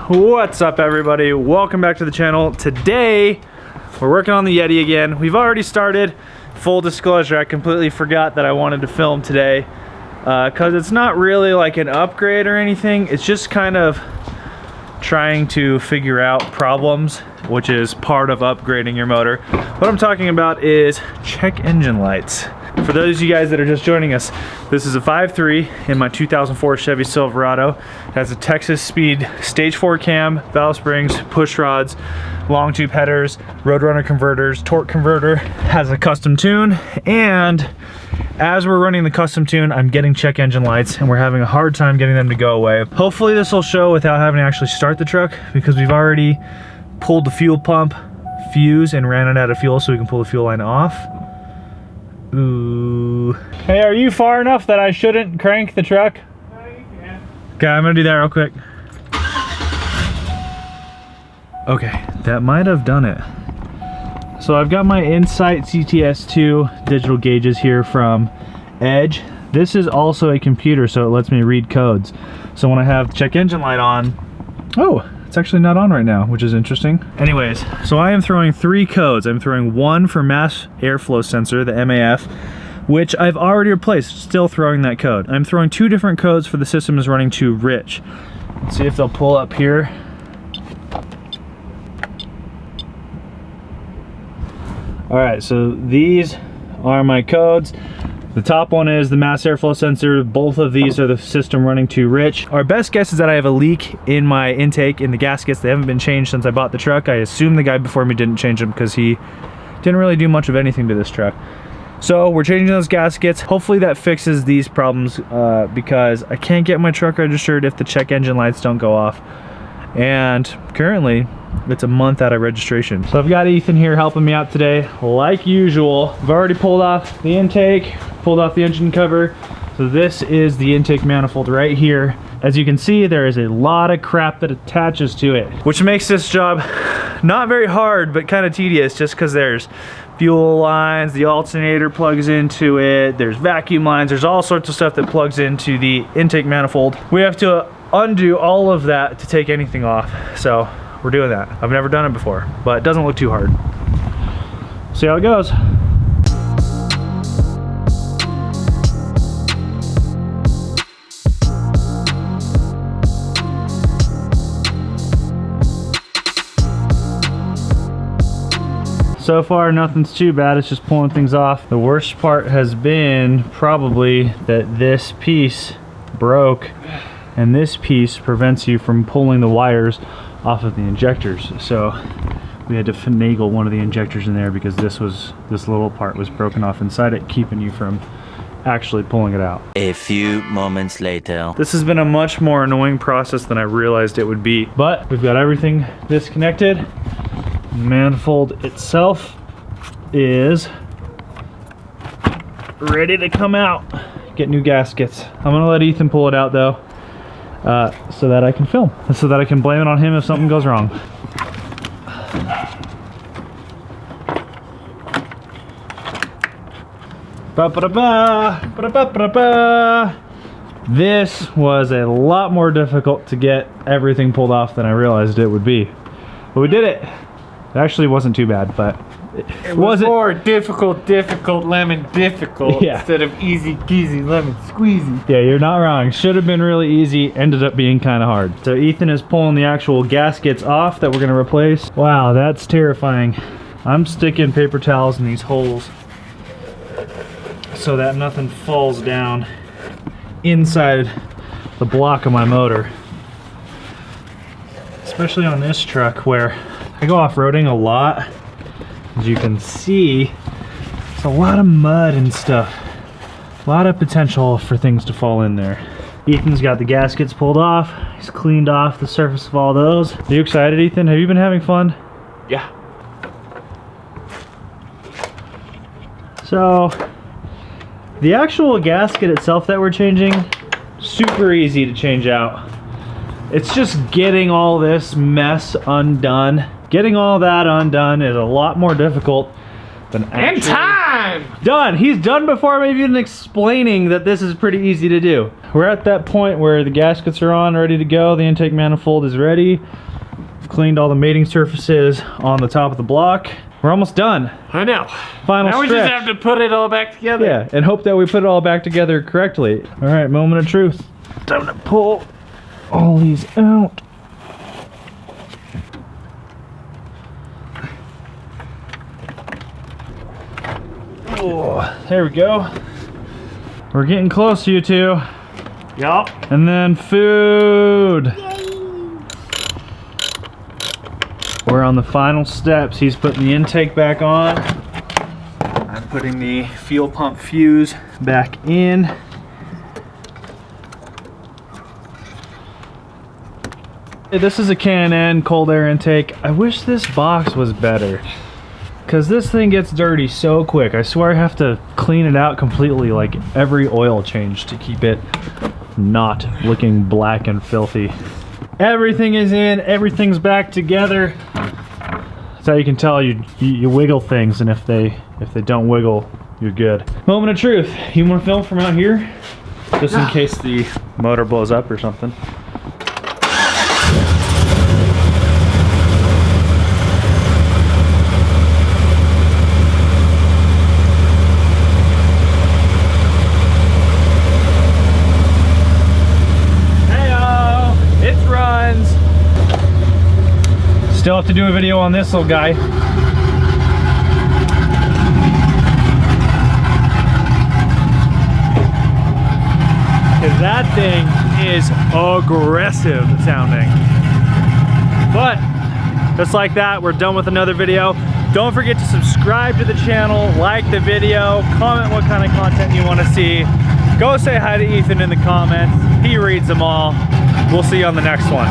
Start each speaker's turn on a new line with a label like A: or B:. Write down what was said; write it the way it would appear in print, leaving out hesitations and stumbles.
A: What's up, everybody? Welcome back to the channel. Today we're working on the Yeti again. We've already started. Full disclosure, I completely forgot that I wanted to film today because it's not really like an upgrade or anything. It's just kind of trying to figure out problems, which is part of upgrading your motor. What I'm talking about is check engine lights. For those of you guys that are just joining us, this is a 5.3 in my 2004 Chevy Silverado. It has a Texas Speed stage 4 cam, valve springs, push rods, long tube headers, Roadrunner converters, torque converter, has a custom tune, and as we're running the custom tune, I'm getting check engine lights and we're having a hard time getting them to go away. Hopefully this will show without having to actually start the truck, because we've already pulled the fuel pump fuse and ran it out of fuel so we can pull the fuel line off. Ooh. Hey, are you far enough that I shouldn't crank the truck?
B: No, you can.
A: Okay, I'm gonna do that real quick. Okay, that might have done it. So I've got my Insight CTS2 digital gauges here from Edge. This is also a computer, so it lets me read codes. So when I have the check engine light on, oh, it's actually not on right now, which is interesting. Anyways, so I am throwing 3 codes. I'm throwing one for mass airflow sensor, the MAF, which I've already replaced, still throwing that code. I'm throwing 2 different codes for the system is running too rich. Let's see if they'll pull up here. All right, so these are my codes. The top one is the mass airflow sensor. Both of these are the system running too rich. Our best guess is that I have a leak in my intake in the gaskets. They haven't been changed since I bought the truck. I assume the guy before me didn't change them because he didn't really do much of anything to this truck. So we're changing those gaskets. Hopefully that fixes these problems because I can't get my truck registered if the check engine lights don't go off. And currently, it's a month out of registration. So I've got Ethan here helping me out today, like usual. I've already pulled off the intake, pulled off the engine cover. So this is the intake manifold right here. As you can see, there is a lot of crap that attaches to it, which makes this job not very hard, but kind of tedious, just because there's fuel lines, the alternator plugs into it, there's vacuum lines, there's all sorts of stuff that plugs into the intake manifold. We have to undo all of that to take anything off. So we're doing that. I've never done it before, but it doesn't look too hard. See how it goes. So far, nothing's too bad. It's just pulling things off. The worst part has been probably that this piece broke, and this piece prevents you from pulling the wires off of the injectors. So we had to finagle one of the injectors in there because this little part was broken off inside it, keeping you from actually pulling it out.
C: A few moments later.
A: This has been a much more annoying process than I realized it would be, but we've got everything disconnected. The manifold itself is ready to come out. Get new gaskets. I'm gonna let Ethan pull it out though, so that I can film, so that I can blame it on him if something goes wrong. This was a lot more difficult to get everything pulled off than I realized it would be. But we did it. It actually wasn't too bad, but
B: it was more difficult, lemon difficult,
A: yeah,
B: instead of easy peasy lemon squeezy.
A: Yeah, you're not wrong. Should have been really easy, ended up being kind of hard. So Ethan is pulling the actual gaskets off that we're gonna replace. Wow, that's terrifying. I'm sticking paper towels in these holes so that nothing falls down inside the block of my motor. Especially on this truck where I go off-roading a lot. As you can see, it's a lot of mud and stuff. A lot of potential for things to fall in there. Ethan's got the gaskets pulled off. He's cleaned off the surface of all those. Are you excited, Ethan? Have you been having fun?
B: Yeah.
A: So, the actual gasket itself that we're changing, super easy to change out. It's just getting all this mess undone. Getting all that undone is a lot more difficult than actually...
B: And time!
A: Done! He's done before I'm even explaining that this is pretty easy to do. we're at that point where the gaskets are on, ready to go. The intake manifold is ready. I've cleaned all the mating surfaces on the top of the block. We're almost done.
B: I know.
A: Final
B: now we
A: stretch.
B: just have to put it all back together.
A: Yeah, and hope that we put it all back together correctly. All right, moment of truth. Time to pull all these out. Oh, there we go. We're getting close, you two.
B: Yup.
A: And then food. We're on the final steps. He's putting the intake back on. I'm putting the fuel pump fuse back in. This is a Can-N cold air intake. I wish this box was better, because this thing gets dirty so quick. I swear I have to clean it out completely, like every oil change, to keep it not looking black and filthy. Everything is in, everything's back together. That's how you can tell you wiggle things, and if they don't wiggle, you're good. Moment of truth. You want to film from out here? Just in case the motor blows up or something. Still have to do a video on this little guy. Because that thing is aggressive sounding. But just like that, we're done with another video. Don't forget to subscribe to the channel, like the video, comment what kind of content you want to see. Go say hi to Ethan in the comments. He reads them all. We'll see you on the next one.